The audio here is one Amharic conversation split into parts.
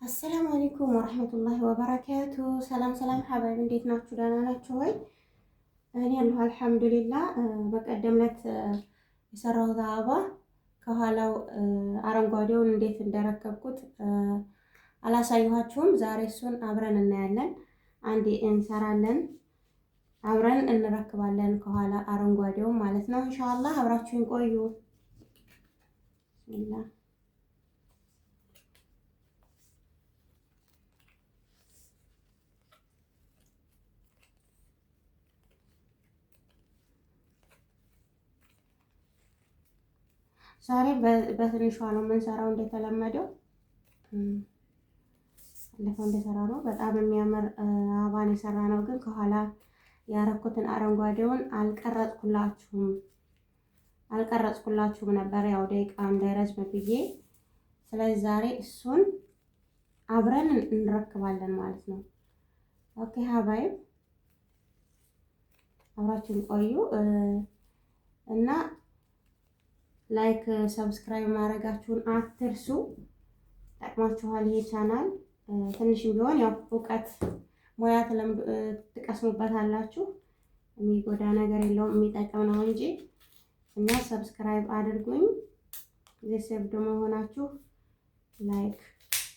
አሰላሙ አለይኩም ወራህመቱላሂ ወበረካቱ። ሰላም ሰላም ሐባይብ እንዴት ናችሁ? ደህና ናችሁ ወይ? እኔ አለሁ አልሐምዱሊላህ። በቀደም ዕለት የሰራሁት አበባ ከኋላው አረንጓዴውን እንዴት እንደረከብኩት አላሳየኋችሁም። ዛሬ እሱን አብረን እናያለን። አንዴ እንሰራለን፣ አብረን እንረክባለን። ከኋላ አረንጓዴውን ማለት ነው። ኢንሻአላህ አብራችሁን ቆዩ። ቢስሚላህ ዛሬ በትንሿ ነው የምንሰራው እንደተለመደው አለፈው እንደሰራ ነው። በጣም የሚያምር አበባን የሰራ ነው። ግን ከኋላ ያረኩትን አረንጓዴውን አልቀረጽኩላችሁም ነበር ያው ደቂቃ እንዳይረዝም ብዬ። ስለዚህ ዛሬ እሱን አብረን እንረክባለን ማለት ነው። ኦኬ ሀባይብ አብራችን ቆዩ እና ላይክ ሰብስክራይብ ማድረጋችሁን አትርሱ። ጠቅማችኋል ይሄ ቻናል ትንሽም ቢሆን ያው እውቀት ሙያ ትቀስሙበታላችሁ። የሚጎዳ ነገር የለውም የሚጠቅም ነው እንጂ እና ሰብስክራይብ አድርጉኝ። ቤተሰብ ደግሞ ሆናችሁ ላይክ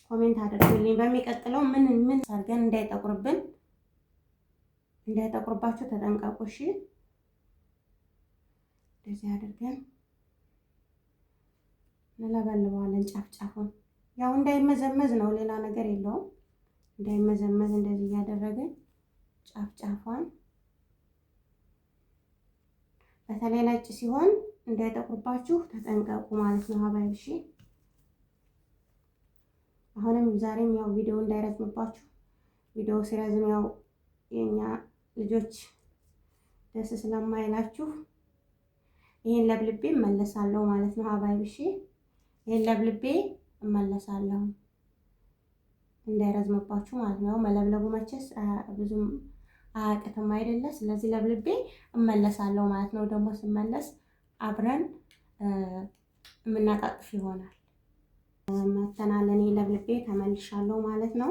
ኮሜንት አድርጉልኝ። በሚቀጥለው ምን አድርገን እንዳይጠቁርባችሁ ተጠንቀቁ እሺ። እንደዚህ አድርገን እንለበልበዋለን ጫፍ ጫፉን ያው እንዳይመዘመዝ ነው፣ ሌላ ነገር የለውም። እንዳይመዘመዝ እንደዚህ እያደረግን ጫፍ ጫፏን፣ በተለይ ነጭ ሲሆን እንዳይጠቁርባችሁ ተጠንቀቁ ማለት ነው ሀባይብ እሺ። አሁንም ዛሬም ያው ቪዲዮ እንዳይረዝምባችሁ፣ ቪዲዮ ሲረዝም ያው የኛ ልጆች ደስ ስለማይላችሁ ይሄን ለብልቤ እመለሳለሁ ማለት ነው ሀባይብ እሺ። ይሄን ለብልቤ እመለሳለሁ እንዳይረዝምባችሁ ማለት ነው። መለብለቡ መቼስ ብዙም አያቅትም አይደለ? ስለዚህ ለብልቤ እመለሳለሁ ማለት ነው። ደግሞ ስመለስ አብረን የምናጣጥፍ ይሆናል። መተናል እኔ ለብልቤ ተመልሻለሁ ማለት ነው።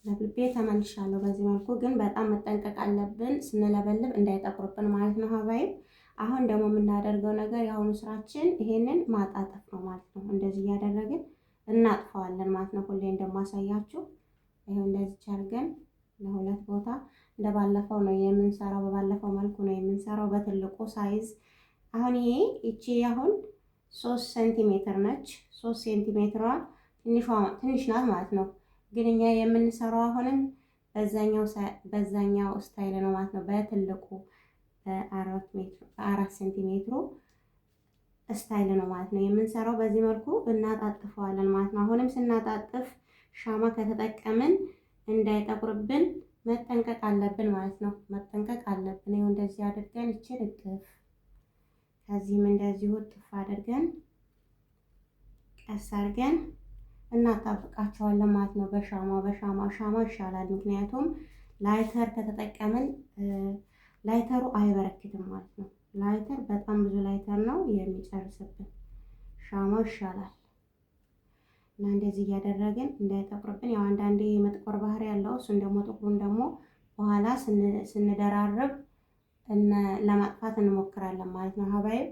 ለብልቤ ተመልሻለሁ። በዚህ መልኩ ግን በጣም መጠንቀቅ አለብን ስንለበልብ እንዳይጠቁርብን ማለት ነው ሀባይብ። አሁን ደግሞ የምናደርገው ነገር የአሁኑ ስራችን ይሄንን ማጣጠፍ ነው ማለት ነው። እንደዚህ እያደረግን እናጥፈዋለን ማለት ነው። ሁሌ እንደማሳያችሁ ይሄው እንደዚህ አድርገን ለሁለት ቦታ እንደባለፈው ነው የምንሰራው። በባለፈው መልኩ ነው የምንሰራው በትልቁ ሳይዝ። አሁን ይቺ አሁን 3 ሴንቲሜትር ነች። 3 ሴንቲሜትሯ ትንሽ ናት ማለት ነው። ግን እኛ የምንሰራው አሁንም በዛኛው ስታይል ነው ማለት ነው። በትልቁ 4 ሴንቲሜትሩ ስታይል ነው ማለት ነው የምንሰራው። በዚህ መልኩ እናጣጥፈዋለን ማለት ነው። አሁንም ስናጣጥፍ ሻማ ከተጠቀምን እንዳይጠቁርብን መጠንቀቅ አለብን ማለት ነው። መጠንቀቅ አለብን። ይኸው እንደዚህ አድርገን እችን እጥፍ፣ ከዚህም እንደዚሁ እጥፍ አድርገን ቀስ አድርገን እናጣብቃቸዋለን ማለት ነው። ሻማ ይሻላል። ምክንያቱም ላይተር ከተጠቀምን ላይተሩ አይበረክትም ማለት ነው። ላይተር በጣም ብዙ ላይተር ነው የሚጨርስብን። ሻማው ይሻላል እና እንደዚህ እያደረግን እንዳይጠቁርብን፣ ያው አንዳንዴ የመጥቆር ባህሪ ያለው እሱን ደግሞ ጥቁሩን ደግሞ በኋላ ስንደራርብ ለማጥፋት እንሞክራለን ማለት ነው ሀባይብ።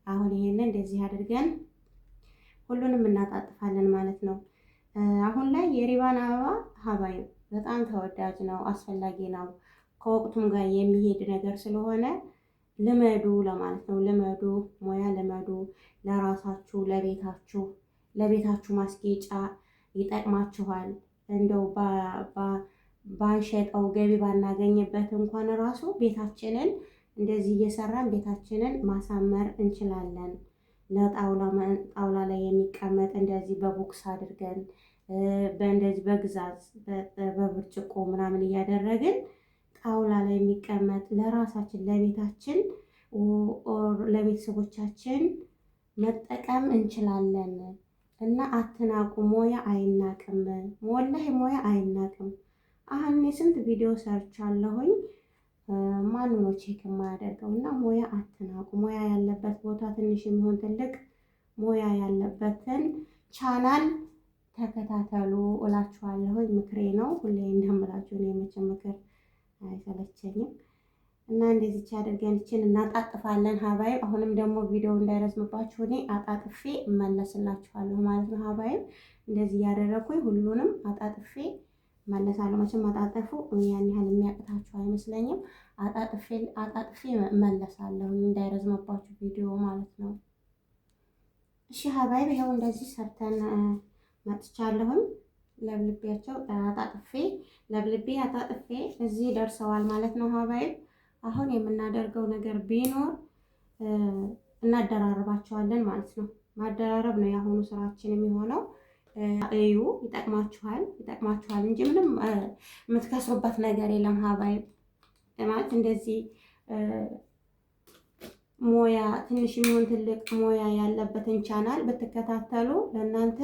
አሁን ይሄንን እንደዚህ አድርገን ሁሉንም እናጣጥፋለን ማለት ነው። አሁን ላይ የሪባን አበባ ሀባይብ በጣም ተወዳጅ ነው፣ አስፈላጊ ነው። ከወቅቱም ጋር የሚሄድ ነገር ስለሆነ ልመዱ ለማለት ነው። ልመዱ፣ ሙያ ልመዱ። ለራሳችሁ ለቤታችሁ ማስጌጫ ይጠቅማችኋል። እንደው ባንሸጠው ገቢ ባናገኝበት እንኳን ራሱ ቤታችንን እንደዚህ እየሰራን ቤታችንን ማሳመር እንችላለን። ጣውላ ላይ የሚቀመጥ እንደዚህ በቦክስ አድርገን በእንደዚህ በግዛዝ በብርጭቆ ምናምን እያደረግን ጣውላ ላይ የሚቀመጥ ለራሳችን ለቤታችን ለቤተሰቦቻችን መጠቀም እንችላለን። እና አትናቁ። ሞያ አይናቅም። ወላሂ ሞያ አይናቅም። አሁን እኔ ስንት ቪዲዮ ሰርቻለሁኝ። ማኑ ነው ቼክ የማያደርገው? እና ሞያ አትናቁ። ሞያ ያለበት ቦታ ትንሽ የሚሆን ትልቅ ሞያ ያለበትን ቻናል ተከታተሉ እላችኋለሁ። ምክሬ ነው። ሁሌ እንደምላችሁ ነው። የመቼም ምክር አይሰለቸኝም። እና እንደዚች አድርገን ይችን እናጣጥፋለን ሀባይብ። አሁንም ደግሞ ቪዲዮ እንዳይረዝምባችሁ እኔ አጣጥፌ እመለስላችኋለሁ ማለት ነው ሀባይብ። እንደዚህ እያደረኩኝ ሁሉንም አጣጥፌ እመለሳለሁ። መቼም አጣጥፉ ያን ያህል የሚያቅታችሁ አይመስለኝም። አጣጥፌ እመለሳለሁ እንዳይረዝምባችሁ ቪዲዮ ማለት ነው። እሺ ሀባይብ ይኸው እንደዚህ ሰርተን መጥቻለሁኝ። ለብልቤ አጣጥፌ እዚህ ደርሰዋል ማለት ነው ሀባይብ። አሁን የምናደርገው ነገር ቢኖር እናደራርባቸዋለን ማለት ነው። ማደራረብ ነው የአሁኑ ስራችን የሚሆነው። እዩ፣ ይጠቅማችኋል እንጂ ምንም የምትከስሩበት ነገር የለም ሀባይብ። ማለት እንደዚህ ሞያ ትንሽ የሚሆን ትልቅ ሞያ ያለበትን ቻናል ብትከታተሉ ለእናንተ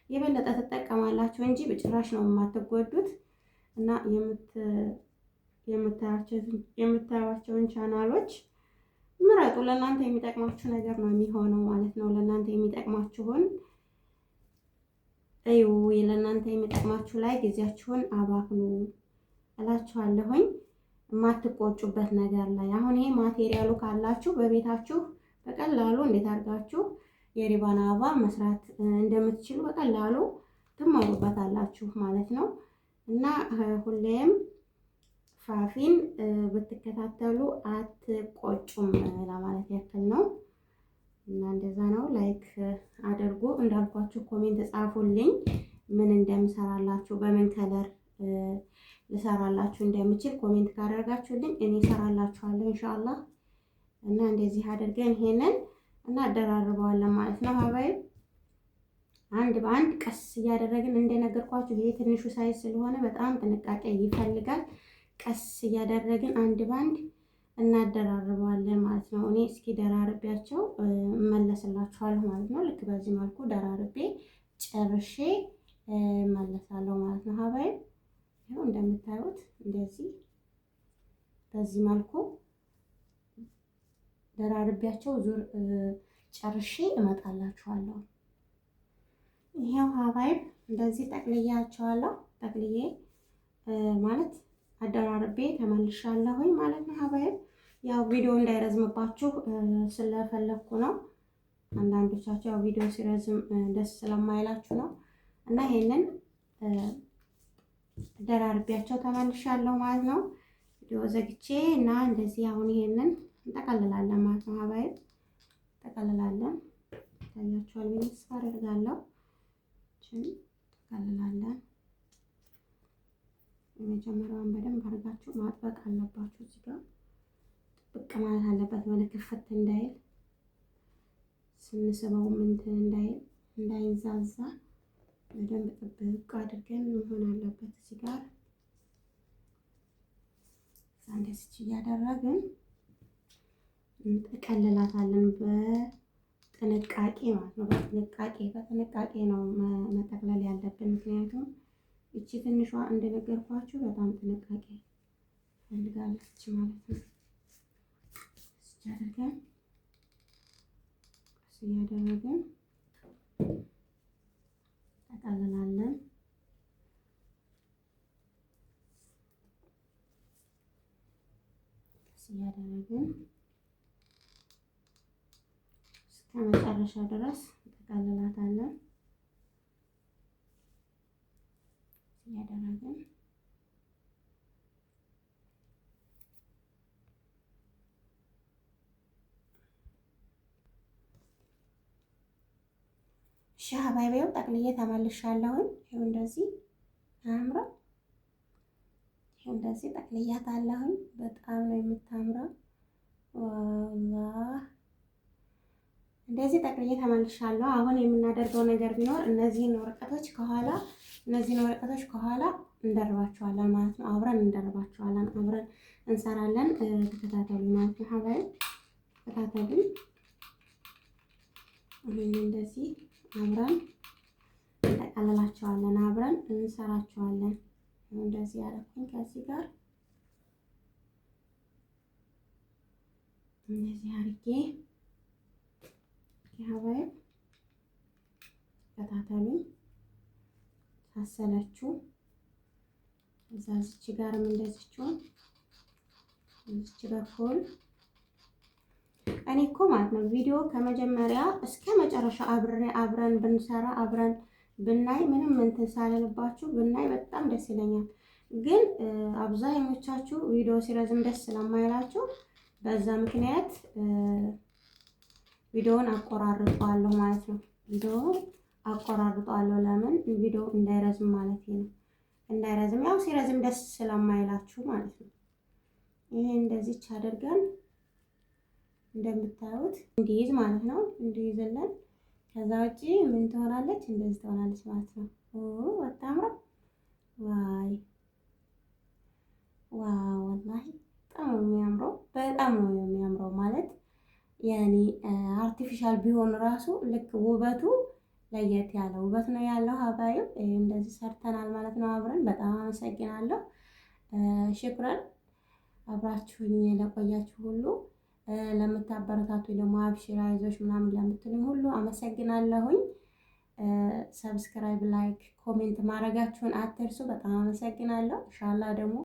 የበለጠ ትጠቀማላችሁ እንጂ በጭራሽ ነው የማትጎዱት። እና የምታዩዋቸውን ቻናሎች ምረጡ። ለእናንተ የሚጠቅማችሁ ነገር ነው የሚሆነው ማለት ነው። ለእናንተ የሚጠቅማችሁን እዩ። ለእናንተ የሚጠቅማችሁ ላይ ጊዜያችሁን አባክኑ እላችኋለሁኝ። የማትቆጩበት ነገር ላይ አሁን ይሄ ማቴሪያሉ ካላችሁ በቤታችሁ በቀላሉ እንዴት አድርጋችሁ የሪባን አበባ መስራት እንደምትችሉ በቀላሉ ትማሩበታላችሁ ማለት ነው። እና ሁሌም ፋፊን ብትከታተሉ አትቆጩም ለማለት ያክል ነው። እና እንደዛ ነው። ላይክ አድርጉ። እንዳልኳችሁ ኮሜንት ጻፉልኝ ምን እንደምሰራላችሁ በምን ከለር ልሰራላችሁ እንደምችል ኮሜንት ካደረጋችሁልኝ እኔ እሰራላችኋለሁ ኢንሻአላህ። እና እንደዚህ አድርገን ይሄንን እናደራርበዋለን ማለት ነው ሀባይብ። አንድ በአንድ ቀስ እያደረግን እንደነገርኳችሁ ይሄ ትንሹ ሳይዝ ስለሆነ በጣም ጥንቃቄ ይፈልጋል። ቀስ እያደረግን አንድ በአንድ እናደራርበዋለን ማለት ነው። እኔ እስኪ ደራርቤያቸው እመለስላችኋለሁ ማለት ነው። ልክ በዚህ መልኩ ደራርቤ ጨርሼ እመለሳለሁ ማለት ነው ሀባይብ። ይኸው እንደምታዩት እንደዚህ በዚህ መልኩ ደራርቤያቸው ዙር ጨርሼ እመጣላችኋለሁ። ይሄው ሀባይብ እንደዚህ ጠቅልያቸዋለሁ። ጠቅልዬ ማለት አደራርቤ ተመልሻለሁኝ ማለት ነው ሀባይብ። ያው ቪዲዮ እንዳይረዝምባችሁ ስለፈለኩ ነው። አንዳንዶቻችሁ ያው ቪዲዮ ሲረዝም ደስ ስለማይላችሁ ነው። እና ይሄንን ደራርቤያቸው ተመልሻለሁ ማለት ነው። ቪዲዮ ዘግቼ እና እንደዚህ አሁን ይሄንን እንጠቀልላለን ማለት ነው ሀባይብ። እንጠቀልላለን። ታያችኋል ብዬ ተስፋ አደርጋለሁ። እንጠቀልላለን። የመጀመሪያውን በደንብ አድርጋችሁ ማጥበቅ አለባችሁ። እዚህ ጋር ጥብቅ ማለት አለበት ወደ ክፍት እንዳይል፣ ስንስበው እንትን እንዳይል እንዳይንዛዛ በደንብ ጥብቅ አድርገን መሆን አለበት። እዚህ ጋር እንደዚህ እያደረግን እንጠቀልላታለን በጥንቃቄ ማለት ነው። በጥንቃቄ ነው መጠቅለል ያለብን። ምክንያቱም እቺ ትንሿ እንደነገርኳችሁ በጣም ጥንቃቄ ፈልጋለች ማለት ነው። እያደረግን ጠቀልላለን። እያደረግን እስከ መጨረሻ ድረስ እንጠቀልላታለን። እያደረግን ሀባይቤው ጠቅልዬ ተመልሻለሁኝ። ይኸው እንደዚህ አያምርም? ይኸው እንደዚህ ጠቅልያታለሁኝ። በጣም ነው የምታምረው። ዋላህ እንደዚህ ጠቅልዬ ተመልሻለሁ። አሁን የምናደርገው ነገር ቢኖር እነዚህን ወረቀቶች ከኋላ እንደርባቸዋለን ማለት ነው። አብረን እንደርባቸዋለን፣ አብረን እንሰራለን። ተከታተሉ ማለት ነው ሀባይብ፣ ተከታተሉ። እንደዚህ አብረን እንጠቀልላቸዋለን፣ አብረን እንሰራቸዋለን። እንደዚህ ያደረኩኝ ከዚህ ጋር እንደዚህ አድርጌ ሀባይብ ተከታተሉ። ካሰለችው እዛ እዚች ጋርም እንደዚችው እዚች በኩል እኔ እኮ ማለት ነው ቪዲዮ ከመጀመሪያ እስከ መጨረሻ አብረን ብንሰራ አብረን ብናይ ምንም እንትን ሳልልባችሁ ብናይ በጣም ደስ ይለኛል። ግን አብዛኞቻችሁ ቪዲዮ ሲረዝም ደስ ስለማይላችሁ በዛ ምክንያት ቪዲዮውን አቆራርጠዋለሁ ማለት ነው። ቪዲዮውን አቆራርጠዋለሁ ለምን ቪዲዮ እንዳይረዝም ማለት ነው። እንዳይረዝም ያው ሲረዝም ደስ ስለማይላችሁ ማለት ነው። ይሄ እንደዚች አድርገን እንደምታዩት እንዲይዝ ማለት ነው። እንዲይዝልን ከዛ ውጪ ምን ትሆናለች? እንደዚህ ትሆናለች ማለት ነው። በጣም ዋይ ዋው ወላሂ በጣም ነው የሚያምረው። በጣም ነው የሚያምረው ማለት ያኔ አርቲፊሻል ቢሆን ራሱ ልክ ውበቱ ለየት ያለ ውበት ነው ያለው። ሀባዩ እንደዚህ ሰርተናል ማለት ነው አብረን። በጣም አመሰግናለሁ። ሽክረን አብራችሁኝ ለቆያችሁ ሁሉ ለምታበረታቱኝ ደግሞ አብሽራ አይዞሽ ምናምን ለምትሉኝ ሁሉ አመሰግናለሁኝ። ሰብስክራይብ፣ ላይክ፣ ኮሜንት ማድረጋችሁን አትርሱ። በጣም አመሰግናለሁ። ኢንሻአላህ ደግሞ